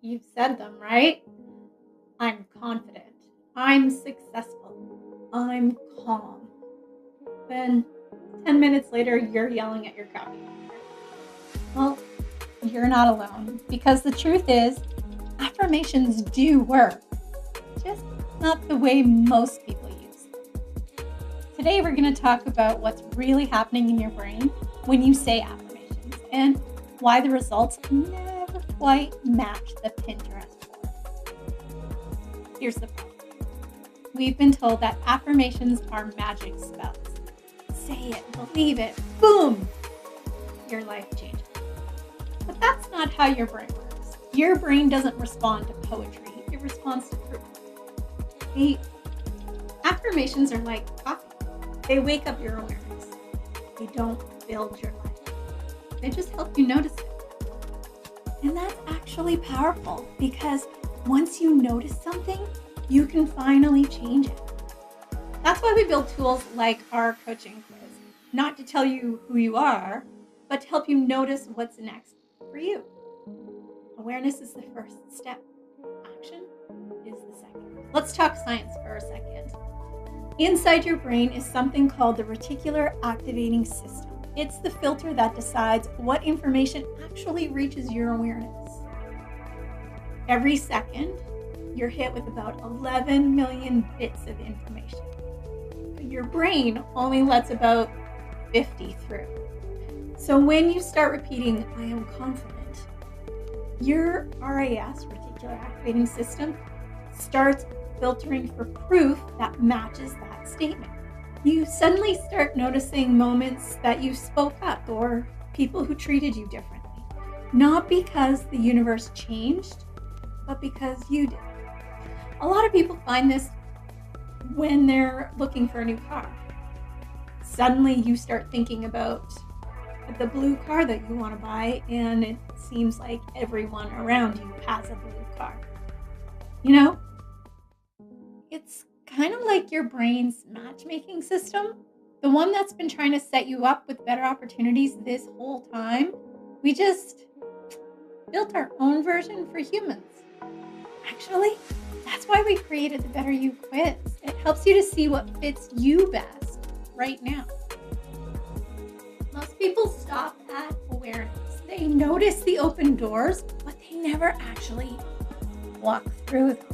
You've said them, right? I'm confident. I'm successful. I'm calm. Then 10 minutes later, you're yelling at your coffee maker. Well, you're not alone because the truth is, affirmations do work, just not the way most people use them. Today, we're going to talk about what's really happening in your brain when you say affirmations and why the results never quite match the Pinterest board. Here's the problem. We've been told that affirmations are magic spells. Say it, believe it, boom, your life changes. But that's not how your brain works. Your brain doesn't respond to poetry, it responds to proof. The affirmations are like coffee. They wake up your awareness. They don't build your life. They just help you notice it. And that's actually powerful because once you notice something, you can finally change it. That's why we build tools like our coaching quiz, not to tell you who you are, but to help you notice what's next for you. Awareness is the first step. Action is the second. Let's talk science for a second. Inside your brain is something called the Reticular Activating System. It's the filter that decides what information actually reaches your awareness. Every second, you're hit with about 11 million bits of information. But your brain only lets about 50 through. So when you start repeating, I am confident, your RAS, Reticular Activating System, starts filtering for proof that matches that statement. You suddenly start noticing moments that you spoke up or people who treated you differently. Not because the universe changed, but because you did. A lot of people find this when they're looking for a new car. Suddenly you start thinking about the blue car that you want to buy, and it seems like everyone around you has a blue car. You know, it's kind of like your brain's matchmaking system, the one that's been trying to set you up with better opportunities this whole time. We just built our own version for humans. Actually, that's why we created the Better You quiz. It helps you to see what fits you best right now. Most people stop at awareness. They notice the open doors, but they never actually walk through them.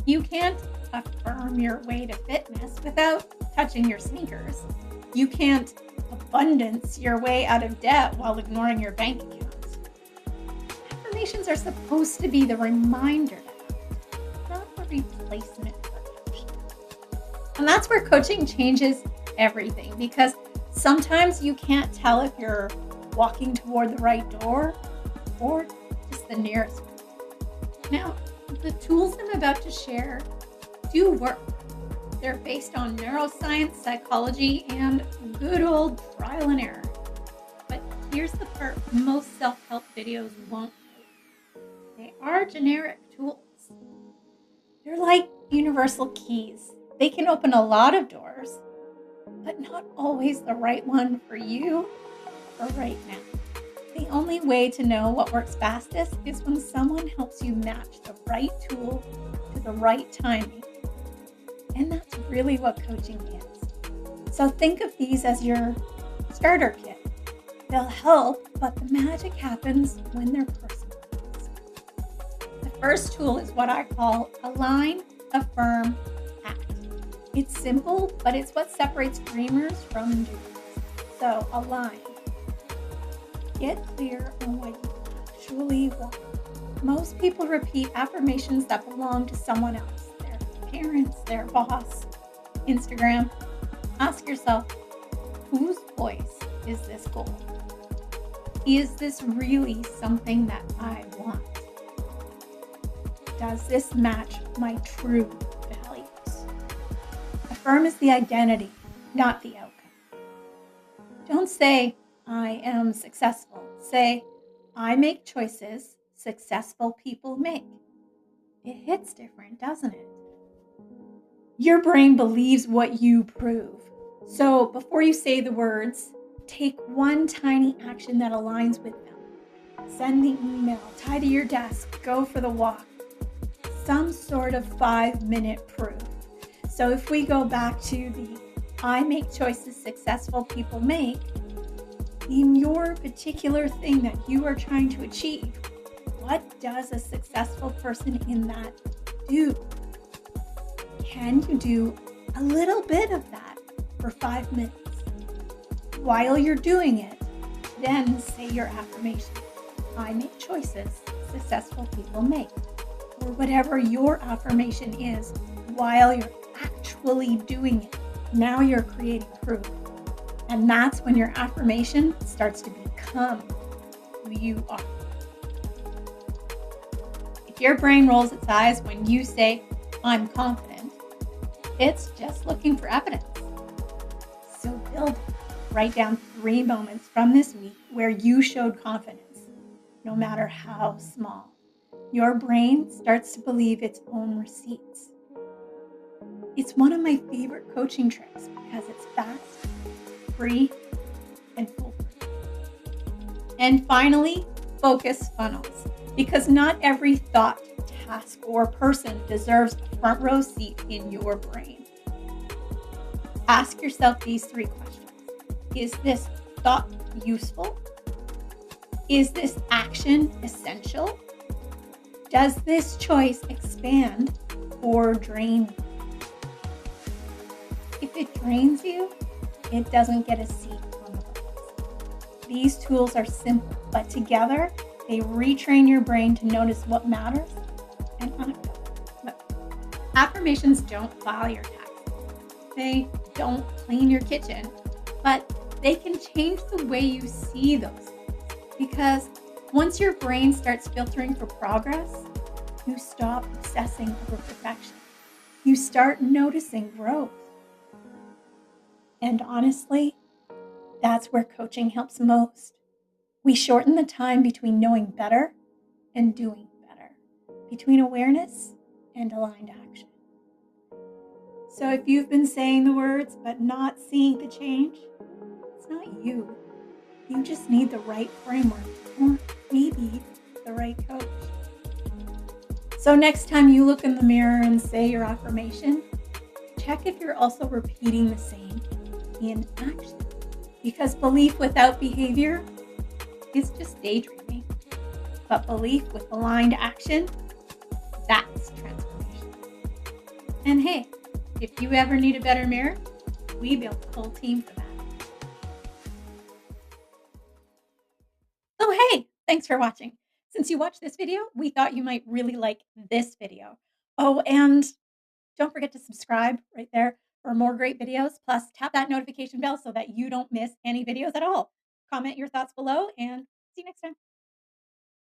You can't affirm your way to fitness without touching your sneakers. You can't abundance your way out of debt while ignoring your bank account. Affirmations are supposed to be the reminder, not the replacement for action. And that's where coaching changes everything, because sometimes you can't tell if you're walking toward the right door or just the nearest one. Now, the tools I'm about to share do work. They're based on neuroscience, psychology, and good old trial and error. But here's the part most self-help videos won't do. They are generic tools. They're like universal keys. They can open a lot of doors, but not always the right one for you or right now. The only way to know what works fastest is when someone helps you match the right tool to the right timing. And that's really what coaching is. So think of these as your starter kit. They'll help, but the magic happens when they're personalized. The first tool is what I call Align, Affirm, Act. It's simple, but it's what separates dreamers from doers. So align. Get clear on what you actually want. Most people repeat affirmations that belong to someone else. Parents, their boss, Instagram. Ask yourself, whose voice is this goal? Is this really something that I want? Does this match my true values? Affirm is the identity, not the outcome. Don't say, I am successful. Say, I make choices successful people make. It hits different, doesn't it? Your brain believes what you prove. So before you say the words, take one tiny action that aligns with them. Send the email, tidy your desk, go for the walk. Some sort of 5-minute proof. So if we go back to the I make choices successful people make, in your particular thing that you are trying to achieve, what does a successful person in that do? Can you do a little bit of that for 5 minutes? While you're doing it, then say your affirmation. I make choices successful people make. Or whatever your affirmation is while you're actually doing it. Now you're creating proof. And that's when your affirmation starts to become who you are. If your brain rolls its eyes when you say, I'm confident, it's just looking for evidence. So build, write down 3 moments from this week where you showed confidence, no matter how small. Your brain starts to believe its own receipts. It's one of my favorite coaching tricks because it's fast, free, and foolproof. And finally, focus funnels, because not every thought, task, or person deserves a front row seat in your brain. Ask yourself these 3 questions. Is this thought useful? Is this action essential? Does this choice expand or drain you? If it drains you, it doesn't get a seat on the bus. These tools are simple, but together they retrain your brain to notice what matters and act on it. Affirmations don't file your taxes. They don't clean your kitchen, but they can change the way you see those things. Because once your brain starts filtering for progress, you stop obsessing over perfection. You start noticing growth. And honestly, that's where coaching helps most. We shorten the time between knowing better and doing better, between awareness and aligned action. So if you've been saying the words but not seeing the change, it's not you. You just need the right framework, or maybe the right coach. So next time you look in the mirror and say your affirmation, check if you're also repeating the same in action. Because belief without behavior is just daydreaming. But belief with aligned action, that's transformation. And hey, if you ever need a better mirror, we built a whole team for that. Oh, hey, thanks for watching. Since you watched this video, we thought you might really like this video. Oh, and don't forget to subscribe right there for more great videos. Plus, tap that notification bell so that you don't miss any videos at all. Comment your thoughts below and see you next time.